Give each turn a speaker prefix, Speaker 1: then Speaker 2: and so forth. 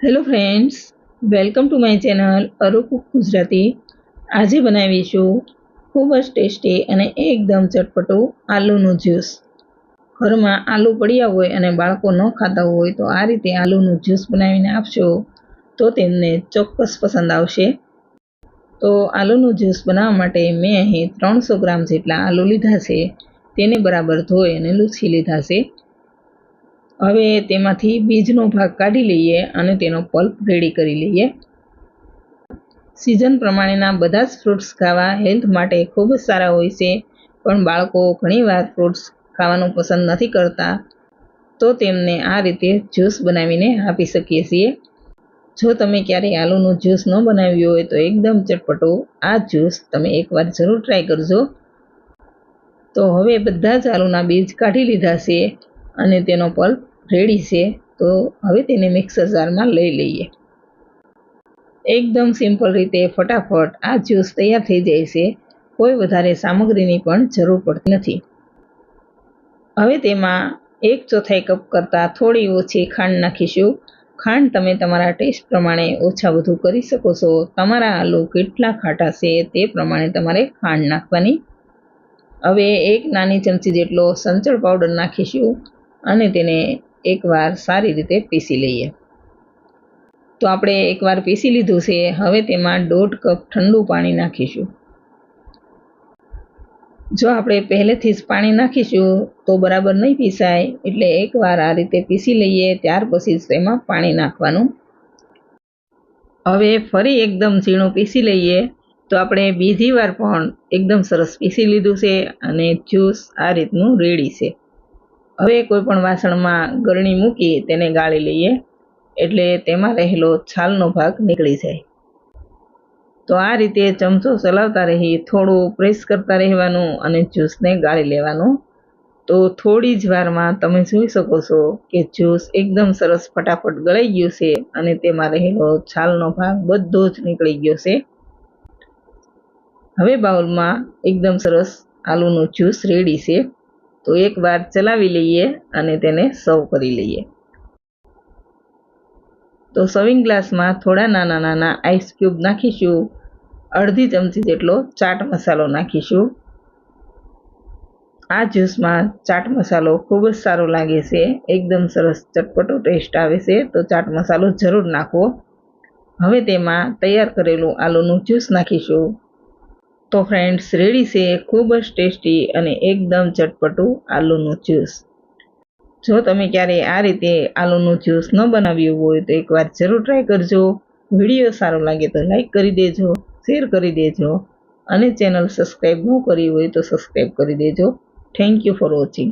Speaker 1: Hello friends, welcome to my channel Aru cook Gujarati. આજે બનાવીશું ખૂબ જ ટેસ્ટી અને એકદમ ચટપટું આલુનું જ્યુસ. ઘરમાં આલુ પડ્યા હોય અને બાળકો ન ખાતા હોય તો આ રીતે આલુનું જ્યુસ બનાવીને આપશો તો તેમને ચોક્કસ પસંદ આવશે. તો આલુનું જ્યુસ બનાવવા માટે મેં અહીં 300 ગ્રામ જેટલા આલુ લીધા છે. તેને બરાબર ધોઈ અને લૂછી લીધા છે. હવે તેમાંથી બીજનો ભાગ કાઢી લઈએ અને તેનો પલ્પ રેડી કરી લઈએ. સિઝન પ્રમાણેના બધા જ ફ્રૂટ્સ ખાવા હેલ્થ માટે ખૂબ જ સારા હોય છે, પણ બાળકો ઘણીવાર ફ્રૂટ્સ ખાવાનું પસંદ નથી કરતા, તો તેમને આ રીતે જ્યુસ બનાવીને આપી શકીએ છીએ. જો તમે ક્યારેય આલુનું જ્યુસ ન બનાવ્યું હોય તો એકદમ ચટપટો આ જ્યુસ તમે એકવાર જરૂર ટ્રાય કરજો. તો હવે બધા જ આલુના બીજ કાઢી લીધા છે અને તેનો પલ્પ રેડી છે. તો હવે તેને મિક્સર જારમાં લઈ લઈએ. એકદમ સિમ્પલ રીતે ફટાફટ આ જ્યુસ તૈયાર થઈ જાય છે. કોઈ વધારે સામગ્રીની પણ જરૂર પડતી નથી. હવે તેમાં 1/4 કપ કરતાં થોડી ઓછી ખાંડ નાખીશું. ખાંડ તમે તમારા ટેસ્ટ પ્રમાણે ઓછા વધુ કરી શકો છો. તમારા આલુ કેટલા ખાટા છે તે પ્રમાણે તમારે ખાંડ નાખવાની. હવે 1 નાની ચમચી જેટલો સંચળ પાવડર નાખીશું અને તેને એકવાર સારી રીતે પીસી લઈએ. તો આપણે એકવાર પીસી લીધું છે. હવે તેમાં 1.5 કપ ઠંડુ પાણી નાખીશું. જો આપણે પહેલેથી જ પાણી નાખીશું તો બરાબર નહીં પીસાય, એટલે એકવાર આ રીતે પીસી લઈએ ત્યાર પછી જ તેમાં પાણી નાખવાનું. હવે ફરી એકદમ ઝીણું પીસી લઈએ. તો આપણે બીજી વાર પણ એકદમ સરસ પીસી લીધું છે અને જ્યુસ આ રીતનું રેડી છે. હવે કોઈ પણ વાસણમાં ગળણી મૂકી તેને ગાળી લઈએ, એટલે તેમાં રહેલો છાલનો ભાગ નીકળી જાય. તો આ રીતે ચમચો ચલાવતા રહી થોડું પ્રેસ કરતા રહેવાનું અને જ્યુસને ગાળી લેવાનું. તો થોડી જ વારમાં તમે જોઈ શકો છો કે જ્યુસ એકદમ સરસ ફટાફટ ગળાઈ ગયું છે અને તેમાં રહેલો છાલનો ભાગ બધો જ નીકળી ગયો છે. હવે બાઉલમાં એકદમ સરસ આલુનું જ્યુસ રેડી છે. તો એકવાર ચલાવી લઈએ અને તેને સર્વ કરી લઈએ. તો સર્વિંગ ગ્લાસમાં થોડા નાના નાના આઈસ ક્યુબ નાખીશું. અડધી ચમચી જેટલો ચાટ મસાલો નાખીશું. આ જ્યુસમાં ચાટ મસાલો ખૂબ જ સારો લાગે છે. એકદમ સરસ ચટપટો ટેસ્ટ આવે છે. તો ચાટ મસાલો જરૂર નાખવો. હવે તેમાં તૈયાર કરેલું આલુનું જ્યુસ નાખીશું. તો ફ્રેન્ડ્સ, રેડી છે ખૂબ જ ટેસ્ટી અને એકદમ ચટપટું આલુનું જ્યુસ. જો તમે ક્યારેય આ રીતે આલુનું જ્યુસ ન બનાવ્યું હોય તો એકવાર જરૂર ટ્રાય કરજો. વિડીયો સારો લાગે તો લાઈક કરી દેજો, શેર કરી દેજો અને ચેનલ સબસ્ક્રાઈબ ન કરી હોય તો સબસ્ક્રાઈબ કરી દેજો. Thank you for watching.